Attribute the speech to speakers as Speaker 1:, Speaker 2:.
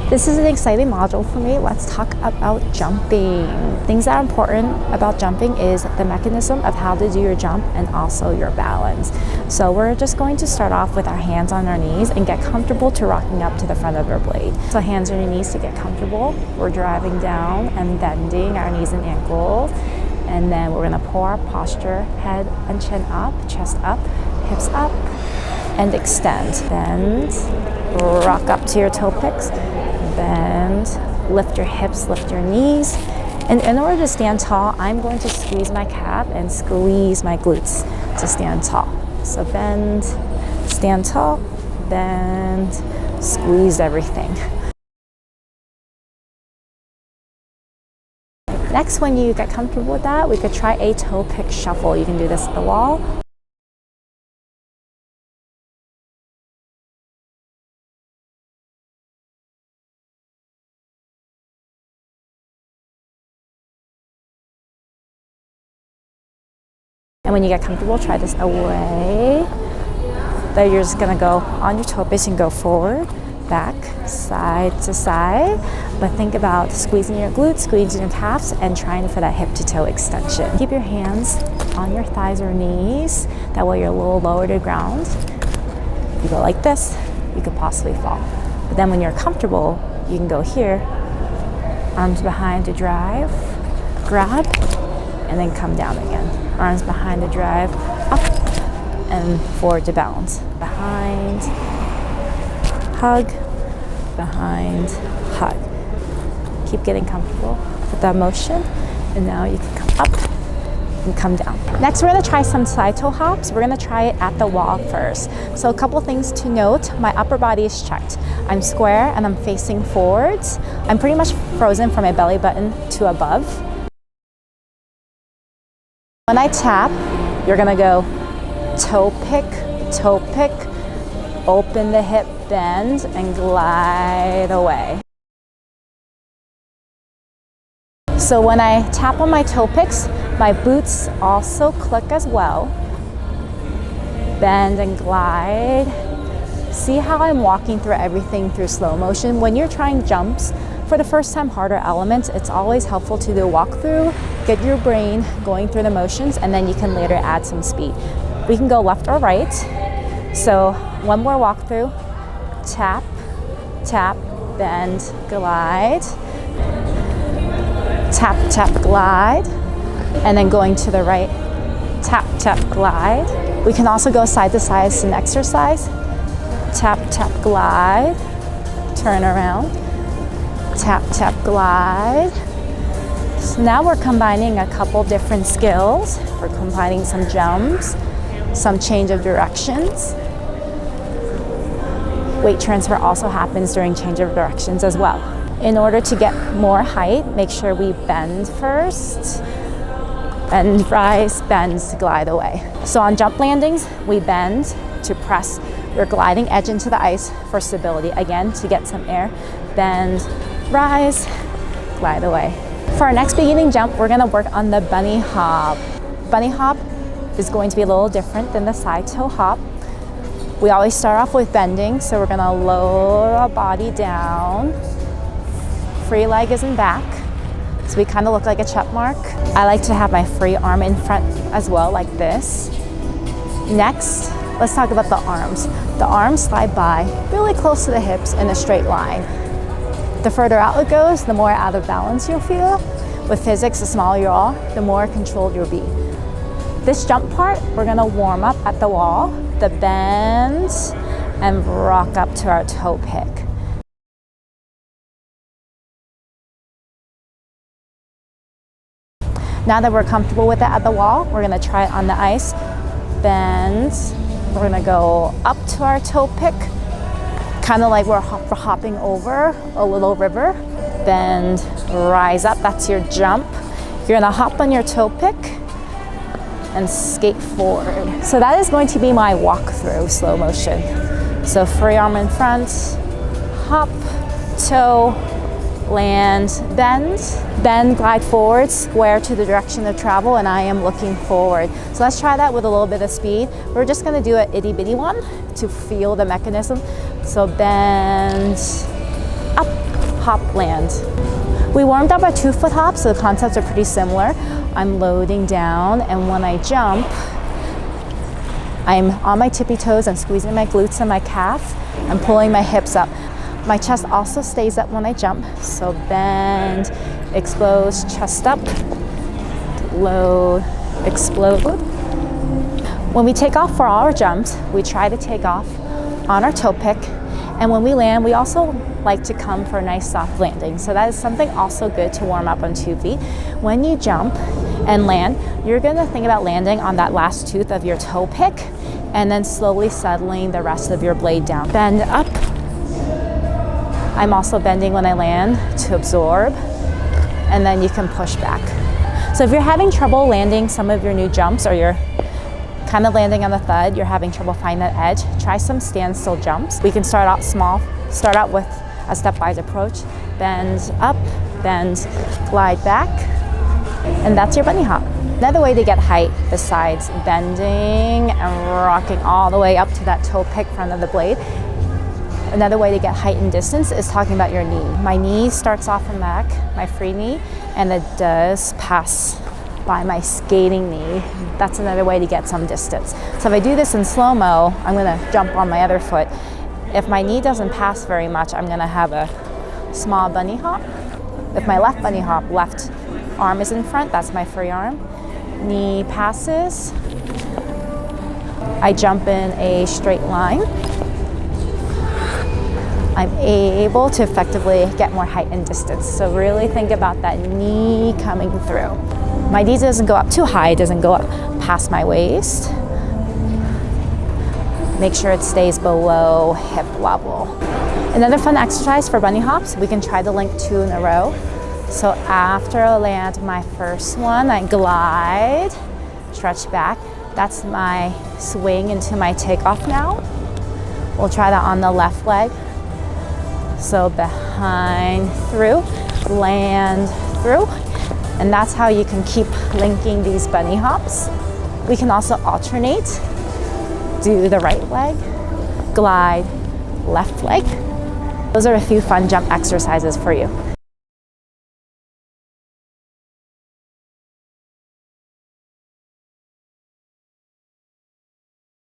Speaker 1: This is an exciting module for me. Let's talk about jumping. Things that are important about jumping is the mechanism of how to do your jump and also your balance. So we're just going to start off with our hands on our knees and get comfortable to rocking up to the front of our blade. So hands on your knees to get comfortable. We're driving down and bending our knees and ankles. And then we're gonna pull our posture, head and chin up, chest up, hips up, and extend. Bend, rock up to your toe picks. Bend, lift your hips, lift your knees. And in order to stand tall, I'm going to squeeze my calf and squeeze my glutes to stand tall. So bend, stand tall, bend, squeeze everything. Next, when you get comfortable with that, we could try a toe pick shuffle. You can do this at the wall. And when you get comfortable, try this away. Then you're just gonna go on your toe picks and go forward, back, side to side. But think about squeezing your glutes, squeezing your calves, and trying for that hip to toe extension. Keep your hands on your thighs or knees. That way you're a little lower to the ground. If you go like this, you could possibly fall. But then when you're comfortable, you can go here, arms behind to drive, grab, and then come down again. Arms behind to drive, up, and forward to balance. Behind, hug, behind, hug. Keep getting comfortable with that motion, and now you can come up and come down. Next, we're gonna try some side toe hops. We're gonna try it at the wall first. So a couple things to note, my upper body is checked. I'm square and I'm facing forwards. I'm pretty much frozen from my belly button to above. When I tap, you're gonna go toe pick, open the hip, bend, and glide away. So when I tap on my toe picks, my boots also click as well. Bend and glide. See how I'm walking through everything through slow motion? When you're trying jumps, for the first time harder elements, it's always helpful to do a walkthrough, get your brain going through the motions, and then you can later add some speed. We can go left or right. So one more walkthrough, tap, tap, bend, glide, tap, tap, glide, and then going to the right, tap, tap, glide. We can also go side to side as an exercise. Tap, tap, glide, turn around, tap, tap, glide. So now we're combining a couple different skills. We're combining some jumps, some change of directions. Weight transfer also happens during change of directions as well. In order to get more height, make sure we bend first, and rise, bend, glide away. So on jump landings, we bend to press your gliding edge into the ice for stability. Again, to get some air, bend, rise, glide away. For our next beginning jump, we're gonna work on the bunny hop. Bunny hop is going to be a little different than the side toe hop. We always start off with bending, so we're gonna lower our body down. Free leg is in back, so we kind of look like a check mark. I like to have my free arm in front as well, like this. Next, let's talk about the arms. The arms slide by really close to the hips in a straight line. The further out it goes, the more out of balance you'll feel. With physics, the smaller you are, the more controlled you'll be. This jump part, we're gonna warm up at the wall, the bend, and rock up to our toe pick. Now that we're comfortable with it at the wall, we're gonna try it on the ice. Bend, we're gonna go up to our toe pick, kind of like we're hopping over a little river. Bend, rise up, that's your jump. You're gonna hop on your toe pick and skate forward. So that is going to be my walkthrough, slow motion. So free arm in front, hop, toe, land, bend, glide forward, square to the direction of travel, and I am looking forward. So let's try that with a little bit of speed. We're just gonna do an itty bitty one to feel the mechanism. So bend, up, hop land. We warmed up our 2-foot hop, so the concepts are pretty similar. I'm loading down, and when I jump, I'm on my tippy toes and squeezing my glutes and my calf and pulling my hips up. My chest also stays up when I jump, so bend, explode, chest up, load, explode. When we take off for all our jumps, we try to take off on our toe pick, and when we land, we also like to come for a nice soft landing. So that is something also good to warm up on 2 feet. When you jump and land, you're gonna think about landing on that last tooth of your toe pick and then slowly settling the rest of your blade down. Bend up. I'm also bending when I land to absorb, and then you can push back. So if you're having trouble landing some of your new jumps, or you're kind of landing on the thud, you're having trouble finding that edge, try some standstill jumps. We can start out small, start out with a stepwise approach, bend up, bend, glide back, and that's your bunny hop. Another way to get height besides bending and rocking all the way up to that toe pick front of the blade, another way to get height and distance is talking about your knee. My knee starts off in the back, my free knee, and it does pass by my skating knee. That's another way to get some distance. So if I do this in slow-mo, I'm gonna jump on my other foot. If my knee doesn't pass very much, I'm gonna have a small bunny hop. If my left bunny hop, left arm is in front, that's my free arm. Knee passes, I jump in a straight line. I'm able to effectively get more height and distance. So really think about that knee coming through. My knee doesn't go up too high, it doesn't go up past my waist. Make sure it stays below hip level. Another fun exercise for bunny hops, we can try to link 2 in a row. So after I land my first one, I glide, stretch back. That's my swing into my takeoff now. We'll try that on the left leg. So behind, through, land, through. And that's how you can keep linking these bunny hops. We can also alternate. Do the right leg, glide, left leg. Those are a few fun jump exercises for you.